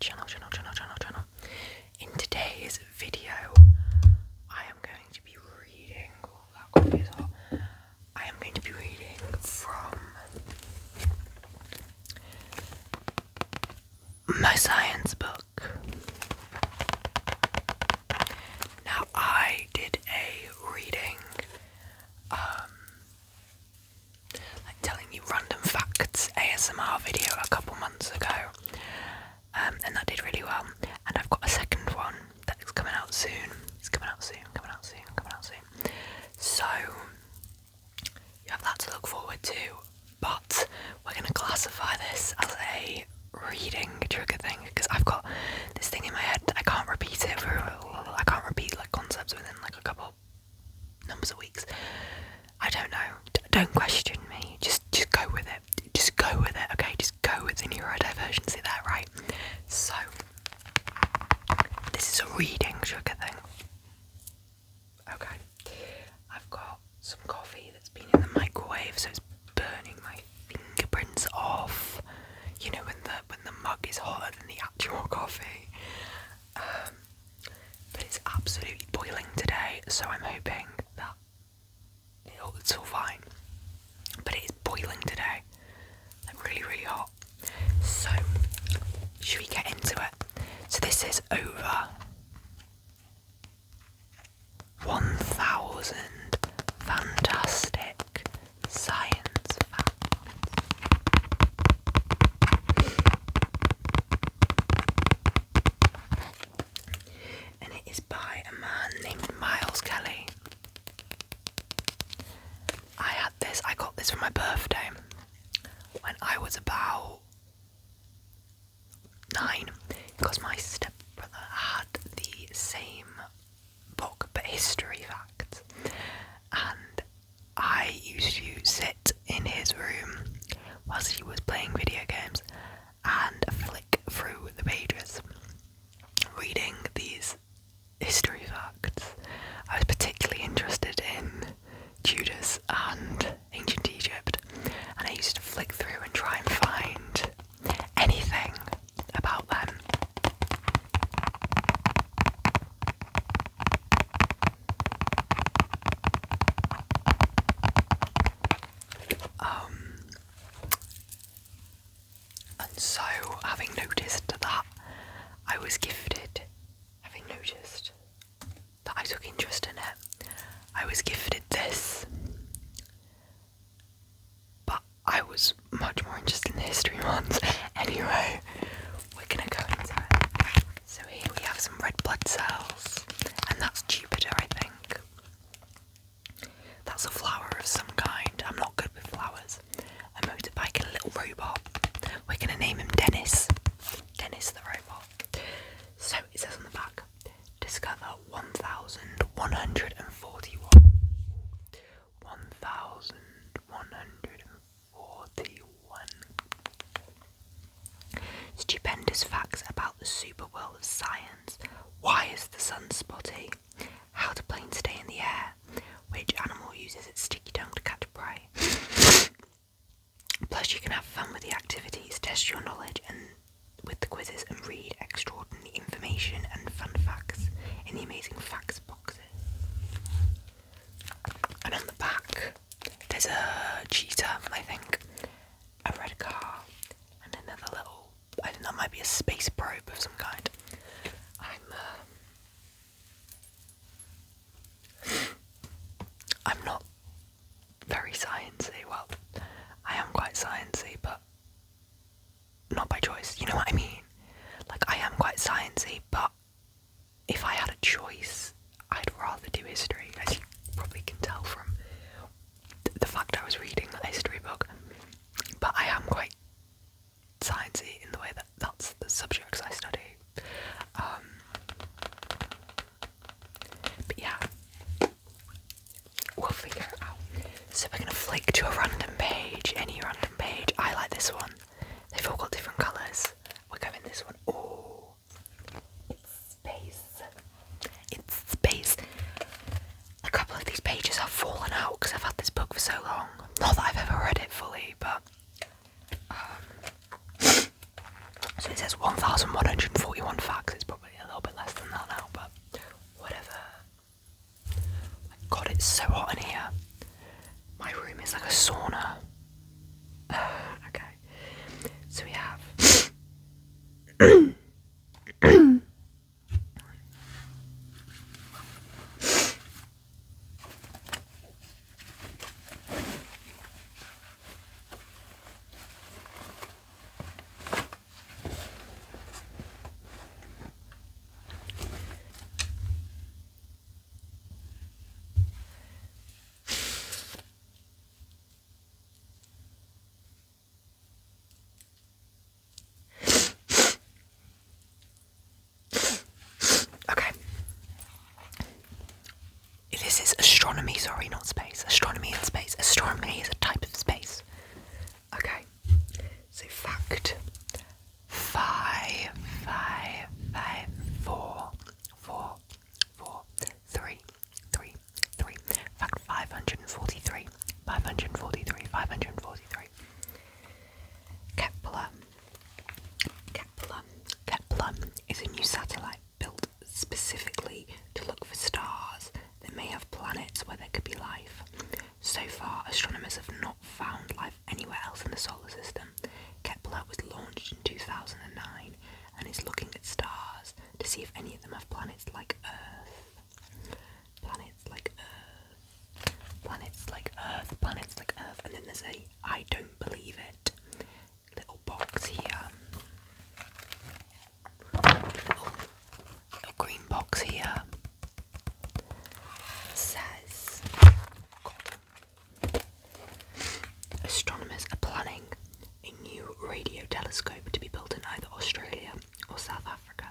channel. In today's video, I am going to be reading, from my science book. Now, I did a reading, like telling you random facts ASMR video a couple months ago, and that did really well. And I've got a second one that's coming out soon. It's coming out soon. So you have that to look forward to. But we're going to classify this as a reading trigger thing because I've got this thing in my head that I can't repeat it I can't repeat like concepts within like a couple numbers of weeks. I don't know. Don't question me. Just go with it. Just go with it. Okay, just go with the neurodivergency there, right? So this is a reading trigger thing. Okay. I've got some coffee that's been in the microwave, so it's burning my fingerprints off. You know, when the mug is hotter than the actual coffee. But it's absolutely boiling today, so I'm hoping that it's all fine. But it is boiling today, like really, really hot. So, should we get into it? So this is over 1,000 fantastic science facts. And it is by a man named Miles Kelly. I got this for my birthday when I was about 9, because my stepbrother had the same book but history facts, and I used to sit in his room whilst he was playing video games and flick through the pages reading these history facts. I was particularly interested in Tudors and ancient Egypt, and I used to flick through and try and find anything about them. And so, having noticed that I was gifted, that I took interest in it, I was gifted this. But I was much more interested in the history ones. Anyway, we're gonna go into it. So here we have some red blood cells, and that's Jupiter, I think. That's a flower of some kind. I'm not good with flowers. A motorbike and a little robot. We're gonna name him Dennis. Dennis the robot. So it says on the back, discover 1,141. 1,141 stupendous facts about the super world of science. Why is the sun spotty? How do planes stay in the air? Which animal uses its sticky tongue to catch prey? Plus you can have fun with the activities, test your knowledge and with the quizzes, and read extraordinary information and fun facts in the amazing facts boxes. And on the back there's a cheetah, I think, a red car, and another little, I think that might be a space probe of some kind. I'm not very sciencey. Well, I am quite sciencey, but not by choice. You know what I mean? Like, I am quite sciencey, but if I had a choice, I'd rather do history, as you probably can tell from the fact I was reading that history book. But I am quite sciencey in the way that that's the subjects I study. But yeah, we'll figure it out. So we're gonna flick to a random page, any random page. I like this one. They've all got different colours. We're going this one. Oh, So it says 1,141 facts. It's probably a little bit less than that now, but whatever. God, it's so hot in here. My room is like a sauna. Okay. So we have okay. This is astronomy, sorry, not space. Astronomy and space. Astronomy is a type of space. Okay. So fact 5. Fact 543. 543. Kepler is a new satellite built specifically to look for stars that may have planets where there could be life. So far, astronomers have not found life anywhere else in the solar system. Kepler was launched in 2009 and is looking at stars to see if any of them have planets like Earth. And then there's a I don't believe it little box here. Little green box here. It says astronomers are planning a new radio telescope to be built in either Australia or South Africa.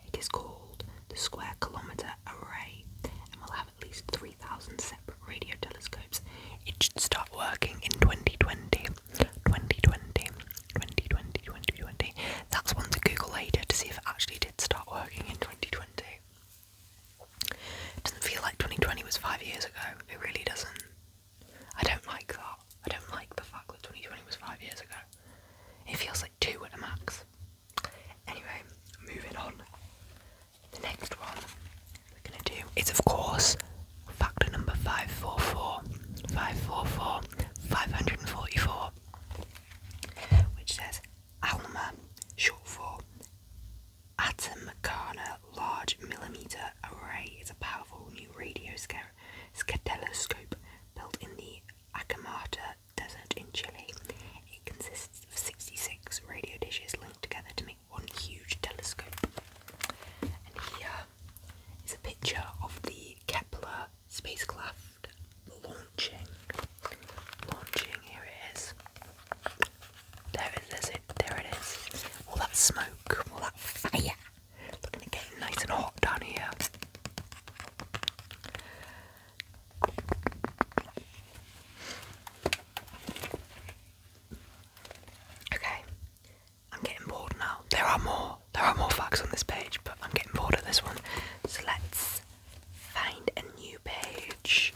It is called the Square Kilometre Array and will have at least 3,000 separate radio telescopes. It should start working in 2020. That's one to Google later to see if it actually did start working in 2020. It doesn't feel like 2020 was 5 years ago. It really doesn't. I don't like that. I don't like the fact that 2020 was 5 years ago. It feels like 2 at a max. Anyway, moving on. The next one we're going to do is, of course, factor number 544, 544, which says ALMA, short for Atom Carner Large Millimeter Array, is a powerful new radio telescope built in the Acamata Desert in Chile. It consists of 66 radio dishes linked together to make one huge telescope. And here is a picture of the Kepler spacecraft launching. Here it is. There it is. All that smoke, all that fire. Looking at getting nice and hot down here. Okay, I'm getting bored now. There are more facts on this page, but I'm getting bored of this one. So let's find a new page.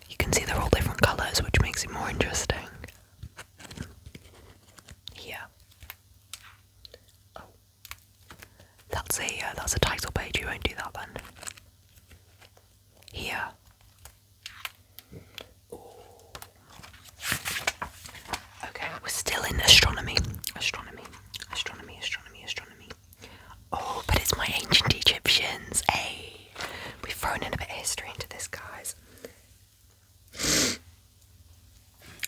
You can see they're all different colours, which makes it more interesting. Here. Oh. That's a title page, you won't do that then. Here. Ooh. Okay, we're still in astronomy. Oh, but it's my ancient Egyptians. Hey, we've thrown in a bit of history into this, guys.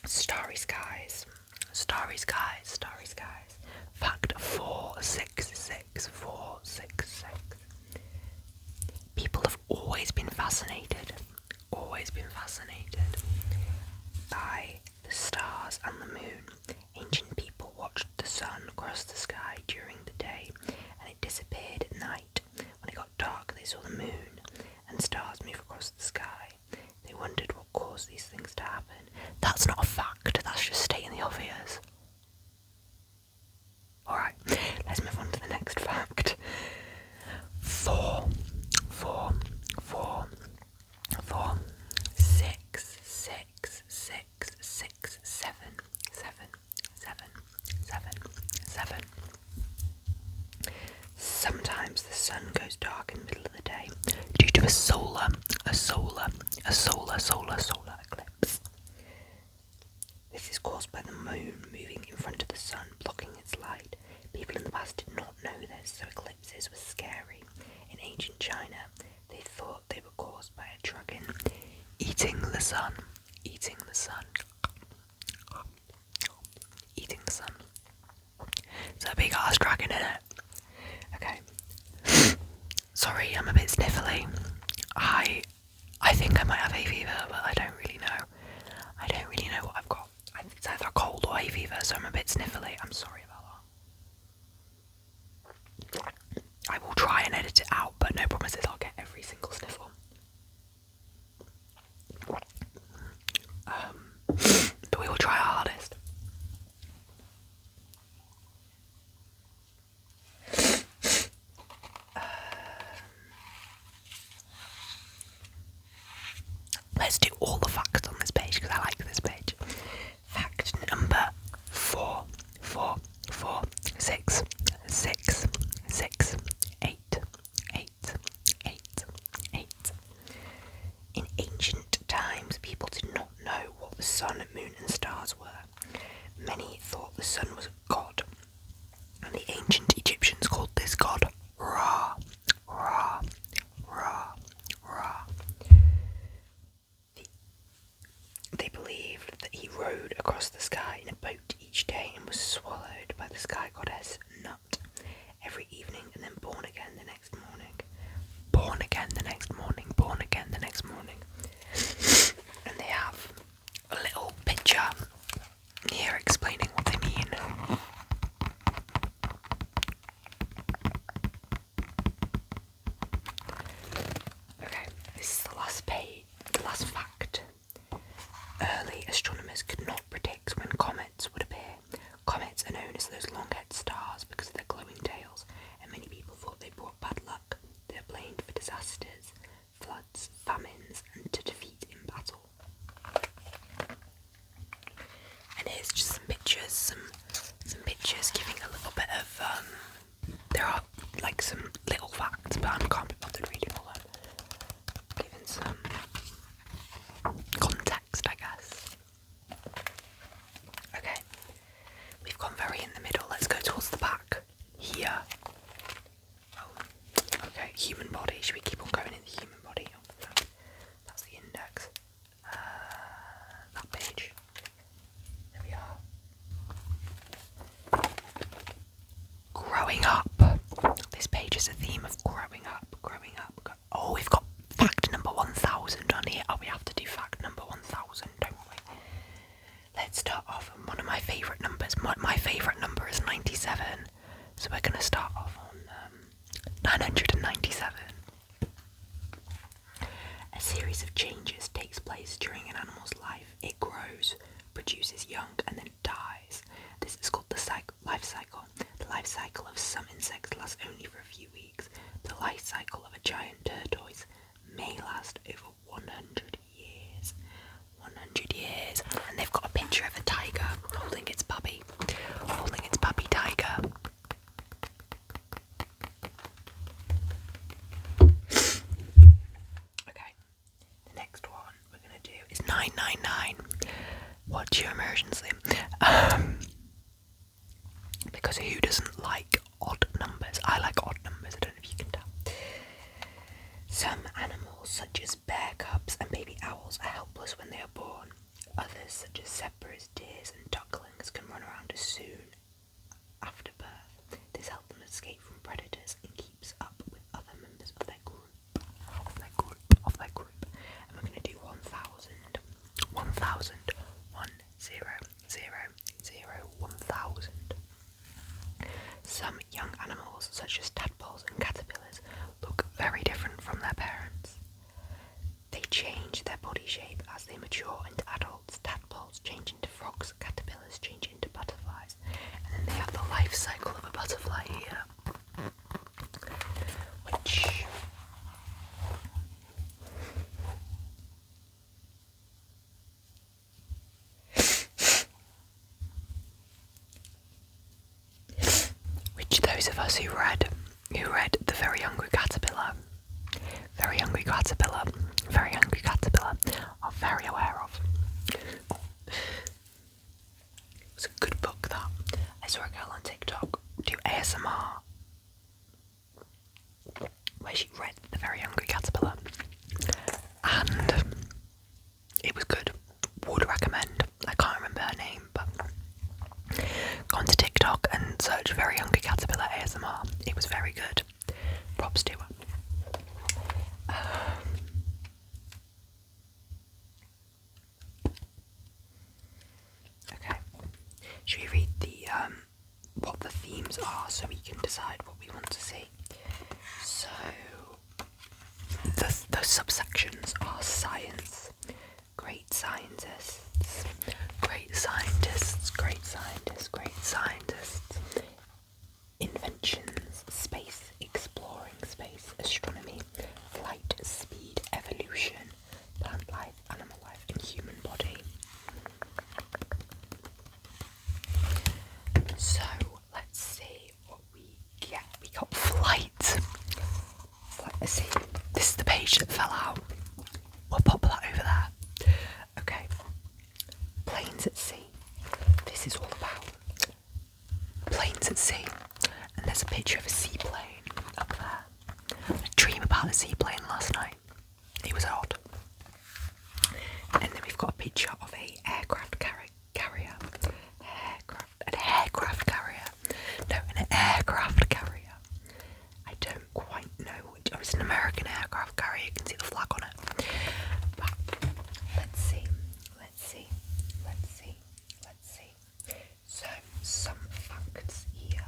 Starry skies. Fact 466. People have always been fascinated by the stars and the moon. Ancient people watched the sun cross the sky during the day and it disappeared at night. When it got dark, they saw the moon and stars move across the sky. They wondered what caused these things to happen. That's not a fact, that's just stating the obvious. Alright, let's move on to the next fact. 4, 6, 7. Sometimes the sun goes dark in the middle of the day due to a solar eclipse. This is caused by the moon moving in front of the sun, blocking its light. People in the past did not know this, so eclipses were scary. In ancient China, they thought they were caused by a dragon eating the sun. Eating the sun. Eating the sun. It's a big ass dragon in it. Okay. Sorry, I'm a bit sniffly. I think I might have hay fever, but I don't really know. I don't really know what I've got. It's either a cold or hay fever, so I'm a bit sniffly. I'm sorry about that. I will try and edit it out, but no promises I'll get every single sniffle. But we will try our hardest. Let's do all the facts on this page because I like this page. Fact number 4, 4, 4, 6, 6, 6, 8, 8, 8, 8. In ancient times, people did not know what the sun, moon, and stars were. Many thought the sun was a god, and the ancient Egyptians called this god Ra, Ra, Ra, Ra. They believed that he rode across the sky in a boat each day and was swallowed by the sky goddess Nut every evening and then born again the next morning. Born again the next morning, born again the next morning. And they have a little picture here explaining what they mean. Okay, this is the last page, the last fact. Early astronomers could not predict when comets would appear. Comets are known as those long-haired stars because of their glowing tails, and many people thought they brought bad luck. They are blamed for disasters, floods, famines, and to defeat in battle. And here's just some pictures, some pictures giving a little bit of, there are like some little facts, but I can't be bothered reading all that. Giving some context, I guess. Okay, we've gone very in the middle. Let's go towards the back here. Oh, okay, human body. Should we keep on going in the human body? Oh, no. That's the index. That page. There we are. Growing up. This page is a theme of growing up. Growing up. Oh, we've got fact number 1000 on here. Oh, we have to do fact number 1000, don't we? Let's start off on one of my favourite numbers. My favourite number is 97. So we're going to start off on 997. A series of changes takes place during an animal's life. It grows, produces young, and then dies. This is called the life cycle. The life cycle of some insects lasts only for a few weeks. The life cycle of a giant tortoise may last over 100 years. 100 years. And they've got a picture of a tiger holding its puppy. Holding its puppy tiger. Okay. The next one we're going to do is 999. What's your emergency? Because who doesn't like odd numbers? I like odd numbers, I don't know if you can tell. Some animals, such as bear cubs and baby owls, are helpless when they are born. Others, such as zebras, deers, and ducklings, can run around as soon after birth. This helps them escape from predators and keeps up with other members of their group. And we're going to do 1000. 1000. 1000. Some young animals, such as tadpoles and caterpillars, look very different from their parents. They change their body shape as they mature into adults. Tadpoles change into frogs, caterpillars change into butterflies, and then they have the life cycle of a butterfly here, which those of us who read who read The Very Hungry Caterpillar, Very Hungry Caterpillar, Very Hungry Caterpillar, are very aware of. It's a good book, that. I saw a girl on TikTok do ASMR where she read The Very Hungry Caterpillar, and it was good. Would recommend. I can't remember her name, but go onto TikTok and search Very Hungry Caterpillar ASMR. It was very good. Props to her. Okay. Should we read the what the themes are so we can decide what we want to see? So the subsections are science, great scientists, great scientists, great scientists, great scientists, inventions, space, exploring space, astronomy, flight, speed, evolution, plant life, animal life, and human body. So let's see what we get. We got flight. Let's see. This is the page that fell out. We'll pop that over there. Okay. Planes at sea. This is all about planes at sea. And there's a picture of a seaplane up there. I dreamed about a seaplane last night. It was odd. And then we've got a picture of a aircraft carrier. An aircraft carrier. No, an aircraft carrier. I don't quite know which. Oh, it's an American aircraft carrier. You can see the flag on it. But let's see. So, some facts here.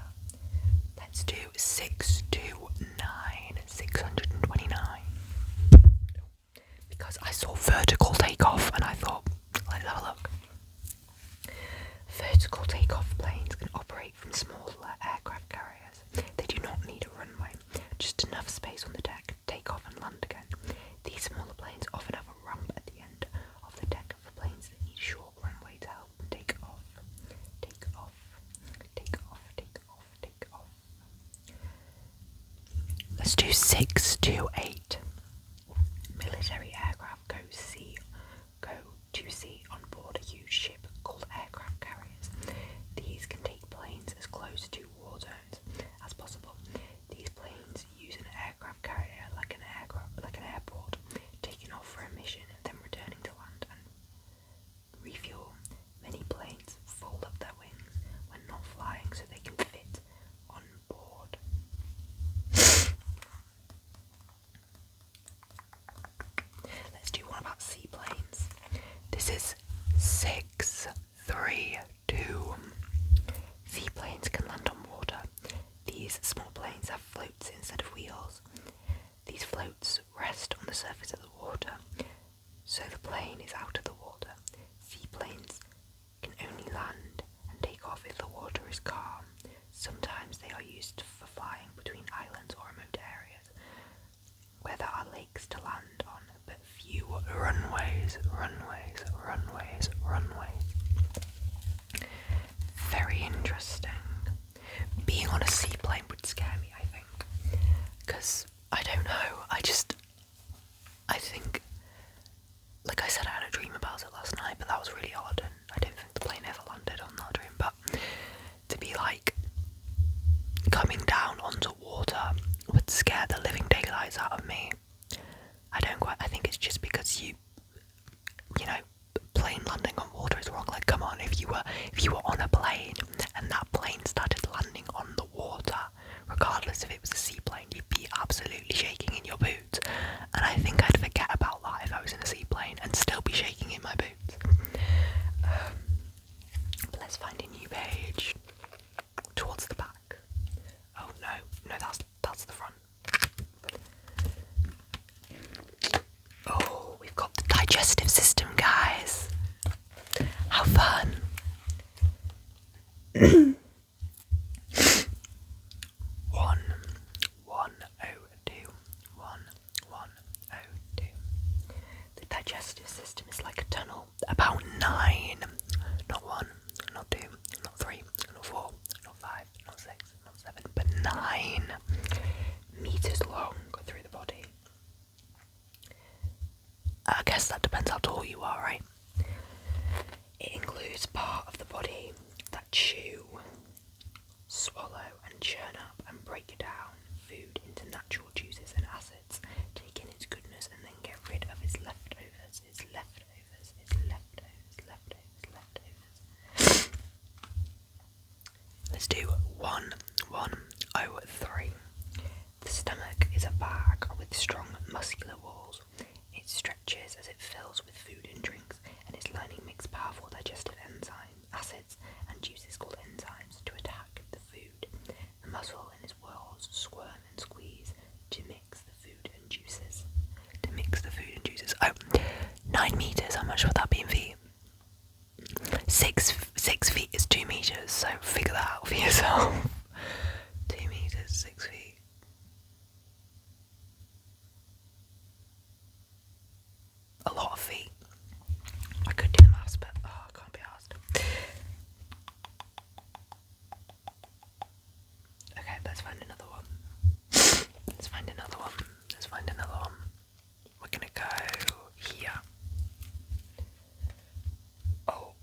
Let's do 629. Because I saw vertical takeoff and I thought, let's have a look. Vertical takeoff planes can operate from smaller aircraft carriers. They do not need a runway, just enough space on the deck to take off and land again. These smaller planes often have a ramp at the end of the deck for planes that need a short runway to help them take off. Let's do 628. Military aircraft go to sea on board a huge ship called aircraft carriers. These can take planes as close to war zones as possible. These planes use an aircraft carrier like an airport, taking off for a mission and then returning to land and refuel. Many planes fold up their wings when not flying so they can fit on board. Let's do one about seaplanes. This is 632. Seaplanes can land on water. These small planes have floats instead of wheels. These floats rest on the surface of the water, so the plane is out of the water. Seaplanes can only land and take off if the water is calm. Sometimes they are used for flying between islands or remote areas where there are lakes to land on, but few runways. Very interesting. Being on a seaplane would scare me, I think, because I don't know. I think, like I said, I had a dream about it last night, but that was really odd, and I don't think the plane ever landed on that dream. But to be like coming down onto water would scare the living daylights out of me. I think it's just because you know, plane landing on water is wrong. Like, come on, if you were on a plane and that plane started landing on the water, regardless if it was a seaplane, you'd be absolutely shaking in your boots. And I think I'd forget about that if I was in a seaplane and still be shaking in my boots. But let's find a new page towards the back. Oh no, that's the front. Oh, we've got the digestive system, guys. How fun. 102. The digestive system is like a tunnel, about 9, not 1, not 2, not 3, not 4, not 5, not 6, not 7, but 9 how tall you are, right? It includes part of the body that chew, swallow and churn up and break down food into natural juices and acids, take in its goodness and then get rid of its leftovers, leftovers. Let's do 1103. The stomach is a bag with strong muscular walls. It stretches as it fills with food and drinks, and its lining makes powerful digestive enzymes, acids, and juices called enzymes to attack the food. The muscle in its walls squirm and squeeze to mix the food and juices. Oh, 9 meters. How much would that be in feet? 6 feet is 2 meters. So figure that out for yourself. 2 meters, 6 feet. A lot of feet. I could do the maths, but I can't be asked. Okay, let's find another one. We're gonna go here. Oh,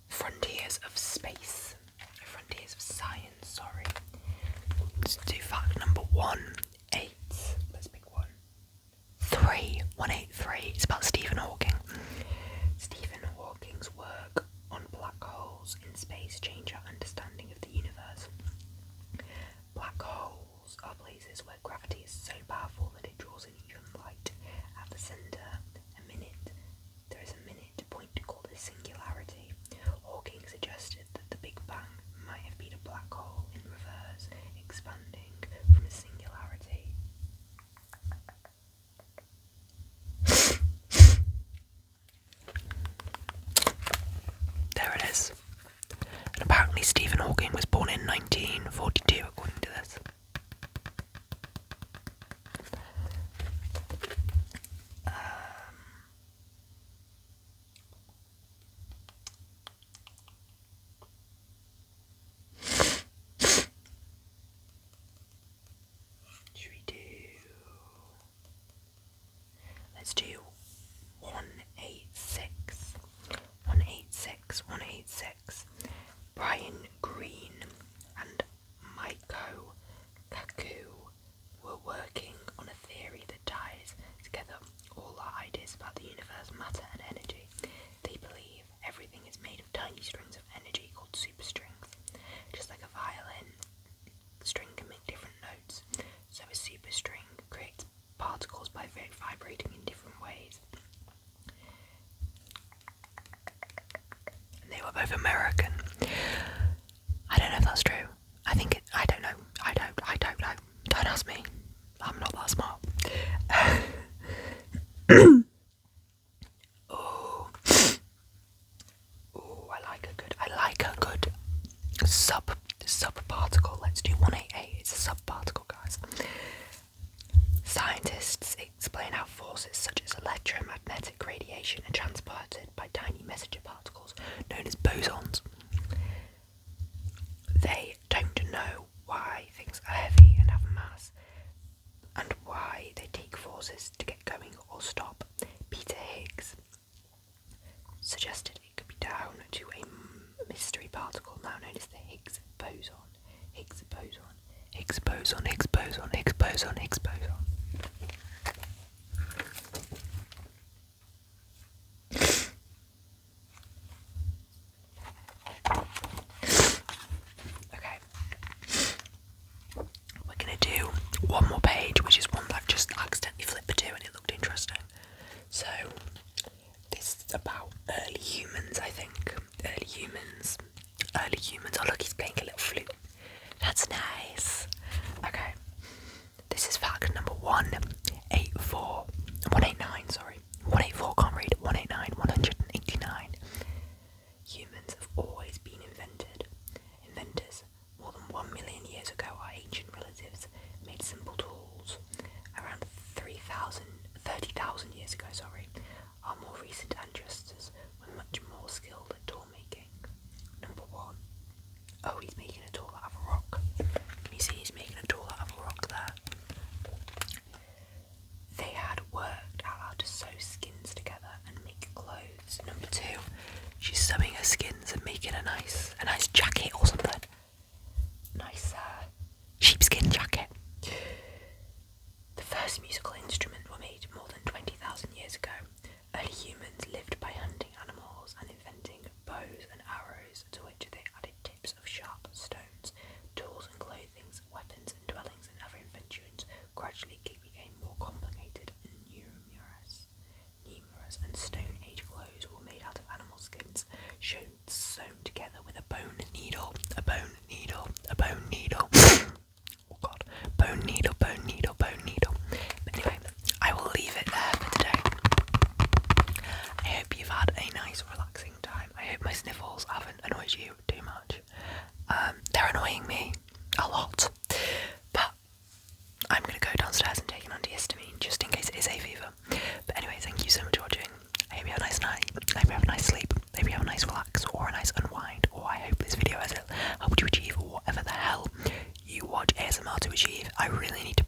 frontiers of space. Frontiers of science, sorry. Let's do fact number 18. Let's pick one. 183. It's about Stephen Hawking. Stephen Hawking's work on black holes in space change our understanding of the universe. Black holes are places where gravity is so powerful that it draws in even light. At the centre, there is a minute point called a singularity. Hawking suggested that the Big Bang might have been a black hole in reverse, expanding from a singularity. There it is. And apparently Stephen Hawking was born in 1942, according to this. Let's do 186. 186. Brian Greene and Maiko Kaku were working on a theory that ties together all our ideas about the universe, matter and energy. They believe everything is made of tiny strings of energy called superstrings. Just like a violin, string can make different notes, so a superstring creates particles by vibrating in different ways. And they were both American. I don't know if that's true. I don't know. I don't know. Don't ask me. I'm not that smart. I like a good sub-particle. Let's do 188. It's a sub-particle, guys. Scientists explain how forces such as electromagnetic radiation are transported by tiny messenger particles known as bosons. They don't know why things are heavy and have mass, and why they take forces to get going or stop. Peter Higgs suggested it could be down to a mystery particle now known as the Higgs boson. Higgs boson. Higgs boson. Higgs boson. Higgs boson. Higgs boson. Okay. We're gonna do one more page, which is one that just accidentally flipped to and it looked interesting. So this is about early humans, I think. Early humans. Oh look, he's playing a little flute. That's nice. Okay. This is fact number 189, sorry. 184, can't read. 189, 189. Humans have always been inventors. More than 1 million years ago, our ancient relatives made simple tools. Around 30,000 years ago, our more recent ancestors were much more skilled at tool making. Number 1. bother you too much. They're annoying me a lot, but I'm going to go downstairs and take an antihistamine just in case it is hay fever. But anyway, thank you so much for watching. I hope you have a nice night. I hope you have a nice sleep. I hope you have a nice relax or a nice unwind. Or I hope this video has helped you achieve whatever the hell you watch ASMR to achieve. I really need to